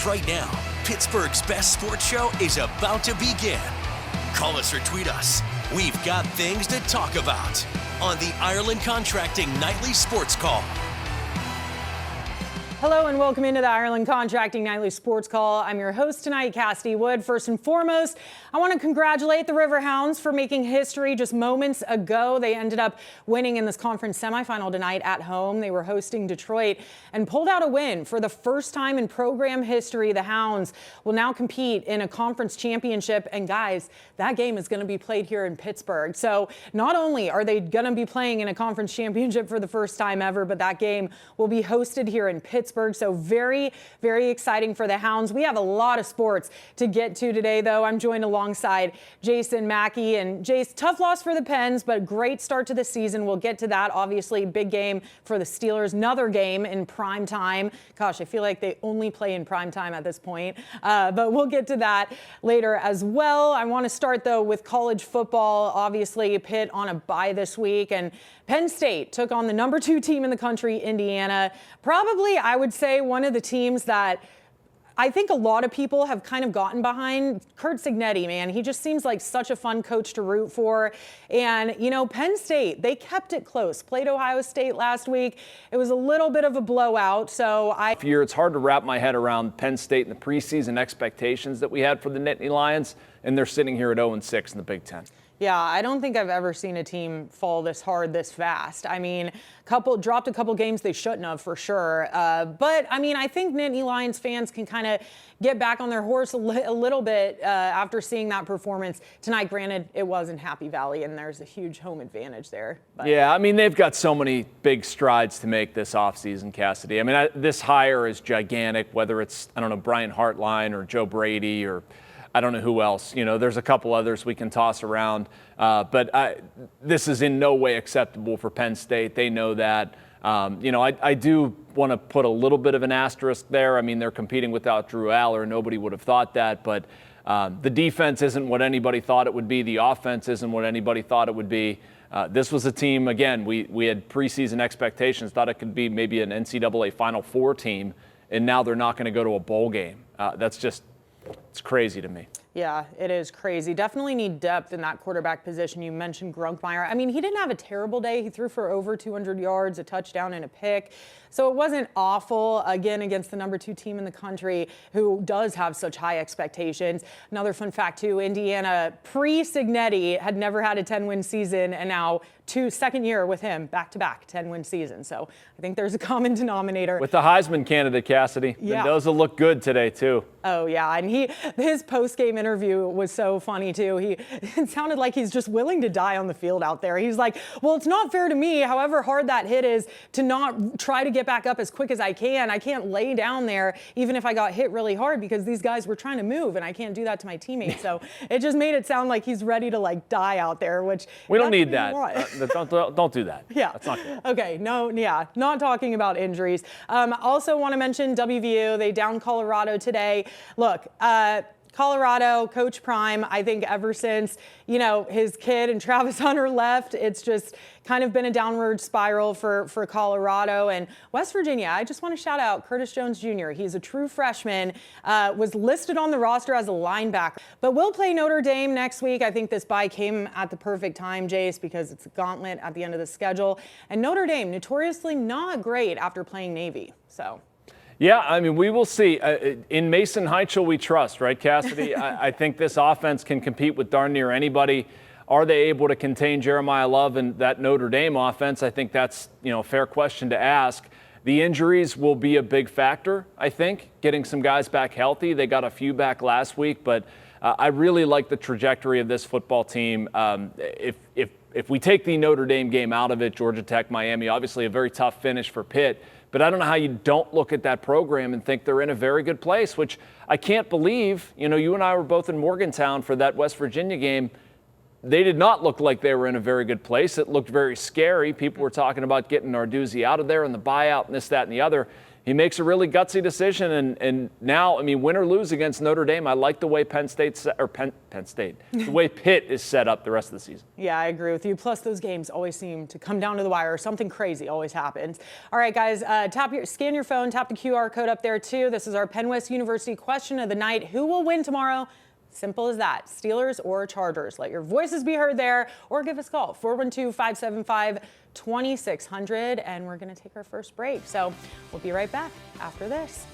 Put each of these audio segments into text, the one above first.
Right now, Pittsburgh's best sports show is about to begin. Call us or tweet us. We've got things to talk about on the Ireland Contracting Nightly Sports Call. Hello and welcome into the Ireland Contracting Nightly Sports Call. I'm your host tonight, Cassidy Wood. First and foremost, I want to congratulate the Riverhounds for making history just moments ago. They ended up winning in this conference semifinal tonight at home. They were hosting Detroit and pulled out a win. For the first time in program history, the Hounds will now compete in a conference championship. And guys, that game is going to be played here in Pittsburgh. So not only are they going to be playing in a conference championship for the first time ever, but that game will be hosted here in Pittsburgh. So very, very exciting for the Hounds. We have a lot of sports to get to today, though. I'm joined alongside Jason Mackey. And Jace, tough loss for the Pens, but great start to the season. We'll get to that. Obviously, big game for the Steelers. Another game in prime time. Gosh, I feel like they only play in prime time at this point. But we'll get to that later as well. I want to start, though, with college football. Obviously, Pitt on a bye this week. And Penn State took on the number 2 team in the country, Indiana. Probably, I would say, one of the teams that I think a lot of people have kind of gotten behind. Curt Cignetti, man, he just seems like such a fun coach to root for. And, you know, Penn State, they kept it close. Played Ohio State last week. It was a little bit of a blowout. So it's hard to wrap my head around Penn State and the preseason expectations that we had for the Nittany Lions, and they're sitting here at 0-6 in the Big Ten. Yeah, I don't think I've ever seen a team fall this hard this fast. I mean, dropped a couple games they shouldn't have for sure. But, I mean, I think Nittany Lions fans can kind of get back on their horse a little bit after seeing that performance tonight. Granted, it was in Happy Valley, and there's a huge home advantage there. But. Yeah, I mean, they've got so many big strides to make this offseason, Cassidy. I mean, this hire is gigantic, whether it's, I don't know, Brian Hartline or Joe Brady or I don't know who else. You know, there's a couple others we can toss around. But this is in no way acceptable for Penn State. They know that. You know, I do want to put a little bit of an asterisk there. I mean, they're competing without Drew Aller. Nobody would have thought that. But the defense isn't what anybody thought it would be. The offense isn't what anybody thought it would be. This was a team, again, we had preseason expectations, thought it could be maybe an NCAA Final Four team, and now they're not going to go to a bowl game. It's crazy to me. Yeah, it is crazy. Definitely need depth in that quarterback position. You mentioned Grunkmeyer. I mean, he didn't have a terrible day. He threw for over 200 yards, a touchdown, and a pick. So it wasn't awful, again, against the number 2 team in the country who does have such high expectations. Another fun fact, too, Indiana, pre-Cignetti, had never had a 10-win season, and now second year with him, back-to-back 10-win season. So I think there's a common denominator. With the Heisman candidate, Cassidy. Yeah. And those will look good today, too. Oh, yeah. And his post-game interview was so funny, too. It sounded like he's just willing to die on the field out there. He's like, well, it's not fair to me, however hard that hit is, to not try to get back up as quick as I can. I can't lay down there even if I got hit really hard because these guys were trying to move, and I can't do that to my teammates. So it just made it sound like he's ready to, like, die out there, which we don't need that. Don't do that. Yeah. That's not good. Okay. No, yeah. Not talking about injuries. Also want to mention WVU. They downed Colorado today. Look, Colorado, Coach Prime, I think ever since, you know, his kid and Travis Hunter left, it's just kind of been a downward spiral for Colorado. And West Virginia, I just want to shout out Curtis Jones Jr. He's a true freshman, was listed on the roster as a linebacker. But we'll play Notre Dame next week. I think this bye came at the perfect time, Jace, because it's a gauntlet at the end of the schedule. And Notre Dame, notoriously not great after playing Navy. So. Yeah, I mean, we will see. In Mason Heichel we trust, right, Cassidy? I think this offense can compete with darn near anybody. Are they able to contain Jeremiah Love and that Notre Dame offense? I think that's, you know, a fair question to ask. The injuries will be a big factor, I think, getting some guys back healthy. They got a few back last week, but I really like the trajectory of this football team. If we take the Notre Dame game out of it, Georgia Tech, Miami, obviously a very tough finish for Pitt. But I don't know how you don't look at that program and think they're in a very good place, which I can't believe. You know, you and I were both in Morgantown for that West Virginia game. They did not look like they were in a very good place. It looked very scary. People were talking about getting Narduzzi out of there and the buyout and this, that, and the other. he makes a really gutsy decision. And now, I mean, win or lose against Notre Dame, I like the way Penn State, the way Pitt is set up the rest of the season. Yeah, I agree with you. Plus, those games always seem to come down to the wire. Something crazy always happens. All right, guys, scan your phone, tap the QR code up there, too. This is our Penn West University question of the night. Who will win tomorrow? Simple as that. Steelers or Chargers? Let your voices be heard there, or give us a call, 412-575-2600, and we're going to take our first break. So we'll be right back after this.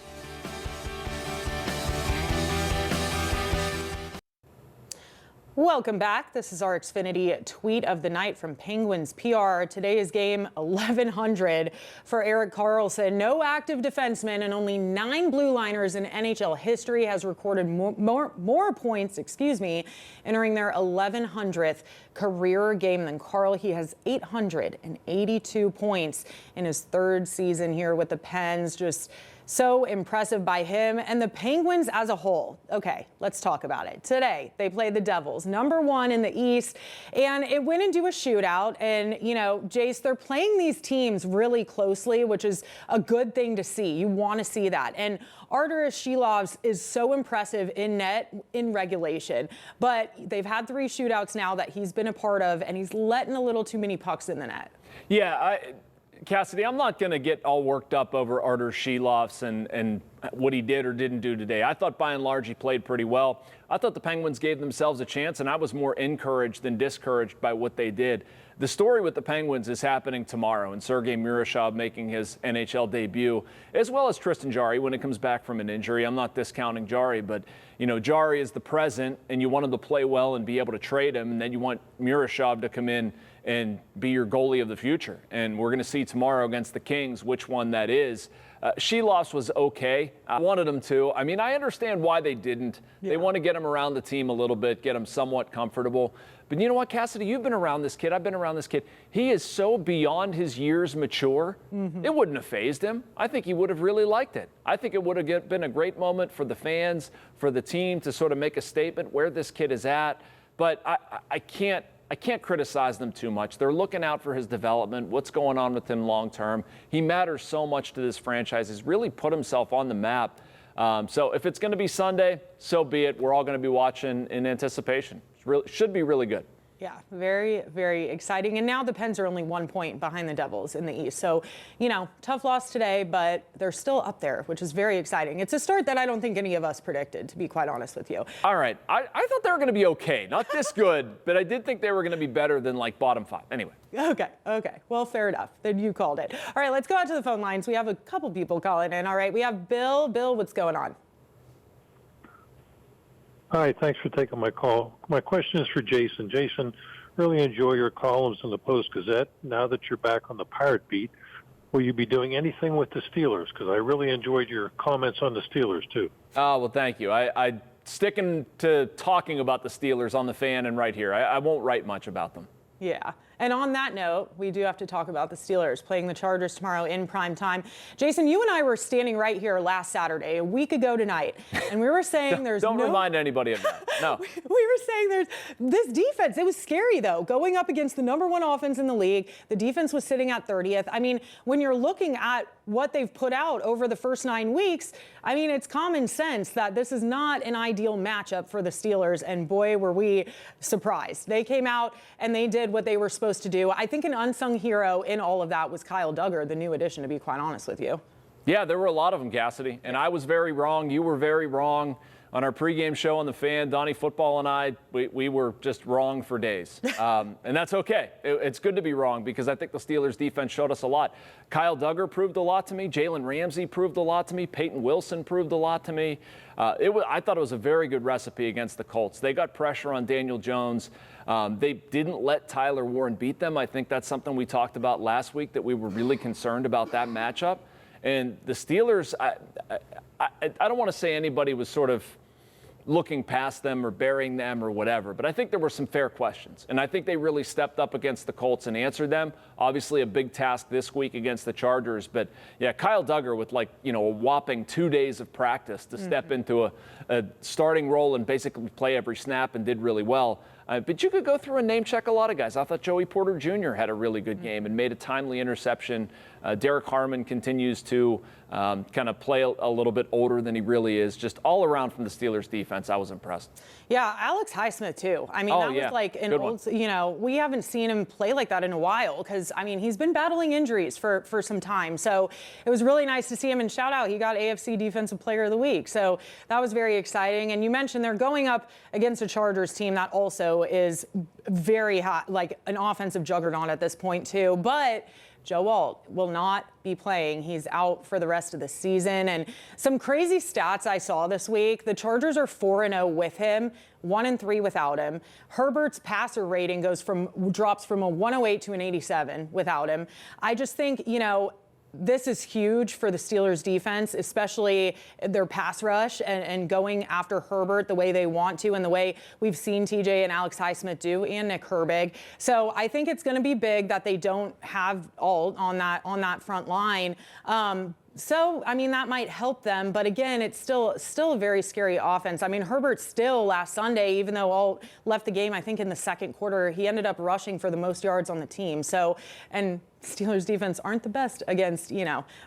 Welcome back. This is our Xfinity tweet of the night from Penguins PR. Today's game 1100 for Erik Karlsson. No active defenseman and only 9 blue liners in NHL history has recorded more points, entering their 1100th career game than Carl. He has 882 points in his 3rd season here with the Pens. Just so impressive by him and the Penguins as a whole. Okay, let's talk about it. Today, they played the Devils, #1 in the East, and it went into a shootout. And, you know, Jace, they're playing these teams really closely, which is a good thing to see. You want to see that. And Artur Shilovs is so impressive in net in regulation, but they've had 3 shootouts now that he's been a part of, and he's letting a little too many pucks in the net. Yeah, Cassidy, I'm not going to get all worked up over Artur Shilovs and what he did or didn't do today. I thought by and large he played pretty well. I thought the Penguins gave themselves a chance, and I was more encouraged than discouraged by what they did. The story with the Penguins is happening tomorrow, and Sergei Murashov making his NHL debut, as well as Tristan Jarry when it comes back from an injury. I'm not discounting Jarry, but, you know, Jarry is the present, and you want him to play well and be able to trade him, and then you want Murashov to come in and be your goalie of the future. And we're going to see tomorrow against the Kings which one that is. Shilovs was okay. I wanted him to. I mean, I understand why they didn't. Yeah. They want to get him around the team a little bit, get him somewhat comfortable. But you know what, Cassidy? You've been around this kid. I've been around this kid. He is so beyond his years mature. Mm-hmm. It wouldn't have fazed him. I think he would have really liked it. I think it would have been a great moment for the fans, for the team to sort of make a statement where this kid is at. But I can't criticize them too much. They're looking out for his development, what's going on with him long term. He matters so much to this franchise. He's really put himself on the map. So if it's going to be Sunday, so be it. We're all going to be watching in anticipation. Should be really good. Yeah, very, very exciting. And now the Pens are only 1 point behind the Devils in the East. So, you know, tough loss today, but they're still up there, which is very exciting. It's a start that I don't think any of us predicted, to be quite honest with you. All right. I thought they were going to be okay. Not this good, but I did think they were going to be better than, like, bottom 5. Anyway. Okay. Well, fair enough. Then you called it. All right, let's go out to the phone lines. We have a couple people calling in. All right, we have Bill. Bill, what's going on? Hi, thanks for taking my call. My question is for Jason. Jason, really enjoy your columns in the Post-Gazette. Now that you're back on the Pirate beat, will you be doing anything with the Steelers? Because I really enjoyed your comments on the Steelers, too. Oh, well, thank you. I sticking to talking about the Steelers on the Fan and right here. I won't write much about them. Yeah. And on that note, we do have to talk about the Steelers playing the Chargers tomorrow in prime time. Jason, you and I were standing right here last Saturday, a week ago tonight, and we were saying Don't remind anybody of that. No. We were saying there's this defense. It was scary, though, going up against the #1 offense in the league. The defense was sitting at 30th. I mean, when you're looking at what they've put out over the first 9 weeks, I mean, it's common sense that this is not an ideal matchup for the Steelers, and boy, were we surprised. They came out and they did what they were supposed to do. I think an unsung hero in all of that was Kyle Duggar, the new addition, to be quite honest with you. Yeah, there were a lot of them, Cassidy, and I was very wrong. You were very wrong. On our pregame show on the Fan, Donnie Football and I, we were just wrong for days. And that's okay. It's good to be wrong because I think the Steelers defense showed us a lot. Kyle Duggar proved a lot to me. Jalen Ramsey proved a lot to me. Peyton Wilson proved a lot to me. I thought it was a very good recipe against the Colts. They got pressure on Daniel Jones. They didn't let Tyler Warren beat them. I think that's something we talked about last week, that we were really concerned about that matchup. And the Steelers, I don't want to say anybody was sort of looking past them or burying them or whatever, but I think there were some fair questions. And I think they really stepped up against the Colts and answered them. Obviously a big task this week against the Chargers, but yeah, Kyle Duggar with a whopping 2 days of practice to step into a starting role and basically play every snap and did really well. But you could go through and name check a lot of guys. I thought Joey Porter Jr. had a really good game and made a timely interception. Derek Harmon continues to kind of play a little bit older than he really is. Just all around from the Steelers defense, I was impressed. Yeah, Alex Highsmith too. I mean, that was like an old, we haven't seen him play like that in a while because, I mean, he's been battling injuries for some time. So it was really nice to see him, and shout out, he got AFC Defensive Player of the Week. So that was very exciting. And you mentioned they're going up against a Chargers team that also is very hot, like an offensive juggernaut at this point too. But Joe Alt will not be playing. He's out for the rest of the season. And some crazy stats I saw this week. The Chargers are 4-0 with him, 1-3 without him. Herbert's passer rating drops from a 108 to an 87 without him. I just think, this is huge for the Steelers defense, especially their pass rush and going after Herbert the way they want to and the way we've seen TJ and Alex Highsmith do, and Nick Herbig. So I think it's going to be big that they don't have Alt on that front line. So, I mean, that might help them. But again, it's still a very scary offense. I mean, Herbert still last Sunday, even though Alt left the game, I think in the second quarter, he ended up rushing for the most yards on the team. So, and Steelers defense aren't the best against,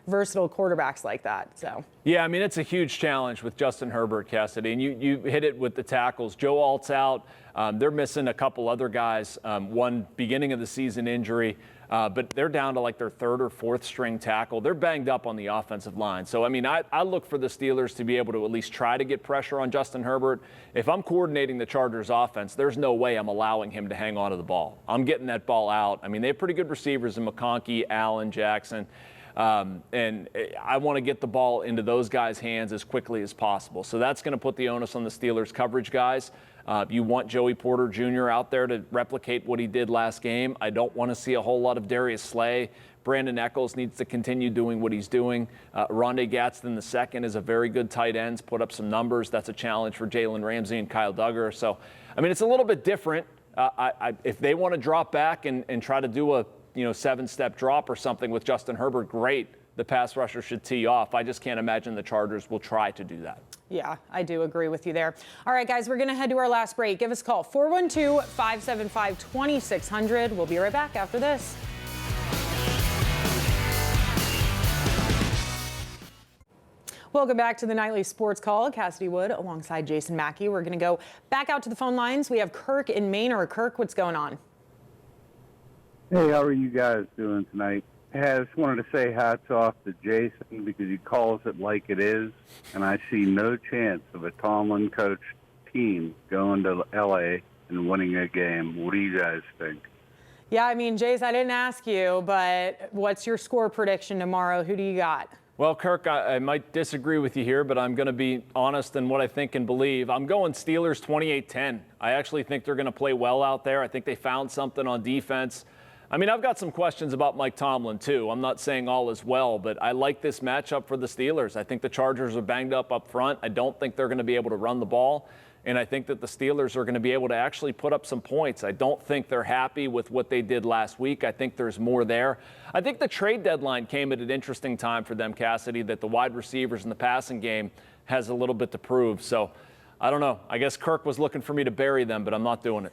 versatile quarterbacks like that. So. Yeah, I mean, it's a huge challenge with Justin Herbert, Cassidy. And you hit it with the tackles. Joe Alt's out. They're missing a couple other guys. One beginning of the season injury. But they're down to like their third or fourth string tackle. They're banged up on the offensive line. So, I mean, I look for the Steelers to be able to at least try to get pressure on Justin Herbert. If I'm coordinating the Chargers offense, there's no way I'm allowing him to hang on to the ball. I'm getting that ball out. I mean, they have pretty good receivers in McConkey, Allen, Jackson. And I want to get the ball into those guys' hands as quickly as possible. So that's going to put the onus on the Steelers coverage guys. You want Joey Porter Jr. out there to replicate what he did last game. I don't want to see a whole lot of Darius Slay. Brandon Echols needs to continue doing what he's doing. Rondé Gadsden II is a very good tight end, put up some numbers. That's a challenge for Jalen Ramsey and Kyle Duggar. So, I mean, it's a little bit different. If they want to drop back and try to do a 7-step drop or something with Justin Herbert, great. The pass rusher should tee off. I just can't imagine the Chargers will try to do that. Yeah, I do agree with you there. All right, guys, we're going to head to our last break. Give us a call, 412-575-2600. We'll be right back after this. Welcome back to the Nightly Sports Call. Cassidy Wood alongside Jason Mackey. We're going to go back out to the phone lines. We have Kirk in Maine. Kirk, what's going on? Hey, how are you guys doing tonight? Hey, I just wanted to say hats off to Jason because he calls it like it is, and I see no chance of a Tomlin-coached team going to L.A. and winning a game. What do you guys think? Yeah, I mean, Jace, I didn't ask you, but what's your score prediction tomorrow? Who do you got? Well, Kirk, I might disagree with you here, but I'm going to be honest in what I think and believe. I'm going Steelers 28-10. I actually think they're going to play well out there. I think they found something on defense. I mean, I've got some questions about Mike Tomlin, too. I'm not saying all is well, but I like this matchup for the Steelers. I think the Chargers are banged up front. I don't think they're going to be able to run the ball, and I think that the Steelers are going to be able to actually put up some points. I don't think they're happy with what they did last week. I think there's more there. I think the trade deadline came at an interesting time for them, Cassidy, that the wide receivers in the passing game has a little bit to prove. So I don't know. I guess Kirk was looking for me to bury them, but I'm not doing it.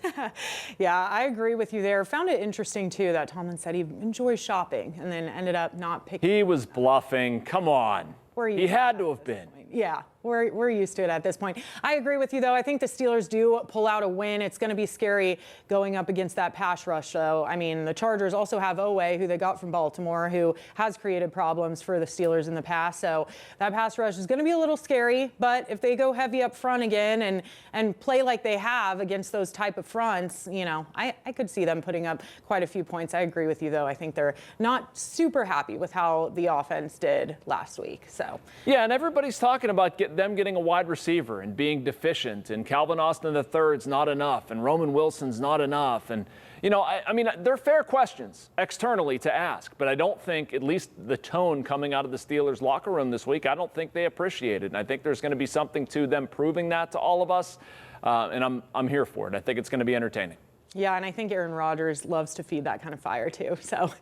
Yeah, I agree with you there. Found it interesting, too, that Tomlin said he enjoys shopping and then ended up not picking. He was bluffing. Come on. He had to have been. Yeah, we're used to it at this point. I agree with you, though. I think the Steelers do pull out a win. It's going to be scary going up against that pass rush, though. I mean, the Chargers also have Oweh, who they got from Baltimore, who has created problems for the Steelers in the past. So that pass rush is going to be a little scary. But if they go heavy up front again and play like they have against those type of fronts, I could see them putting up quite a few points. I agree with you, though. I think they're not super happy with how the offense did last week. So yeah, and everybody's talking about them getting a wide receiver and being deficient, and Calvin Austin III's not enough, and Roman Wilson's not enough. And, I mean, they're fair questions externally to ask, but I don't think, at least the tone coming out of the Steelers locker room this week, I don't think they appreciate it. And I think there's going to be something to them proving that to all of us, and I'm here for it. I think it's going to be entertaining. Yeah, and I think Aaron Rodgers loves to feed that kind of fire too, so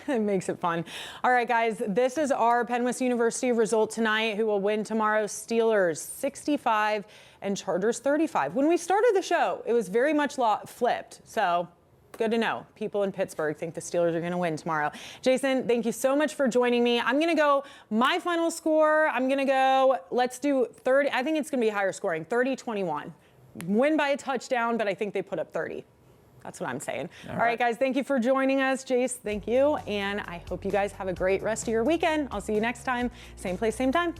it makes it fun. All right, guys, this is our Penn West University result tonight. Who will win tomorrow? Steelers 65 and Chargers 35. When we started the show, it was very much flipped, so good to know. People in Pittsburgh think the Steelers are going to win tomorrow. Jason, thank you so much for joining me. I'm going to go my final score. I'm going to go, let's do 30. I think it's going to be higher scoring, 30-21. Win by a touchdown, but I think they put up 30. That's what I'm saying. All right, guys, thank you for joining us. Jace, thank you. And I hope you guys have a great rest of your weekend. I'll see you next time. Same place, same time.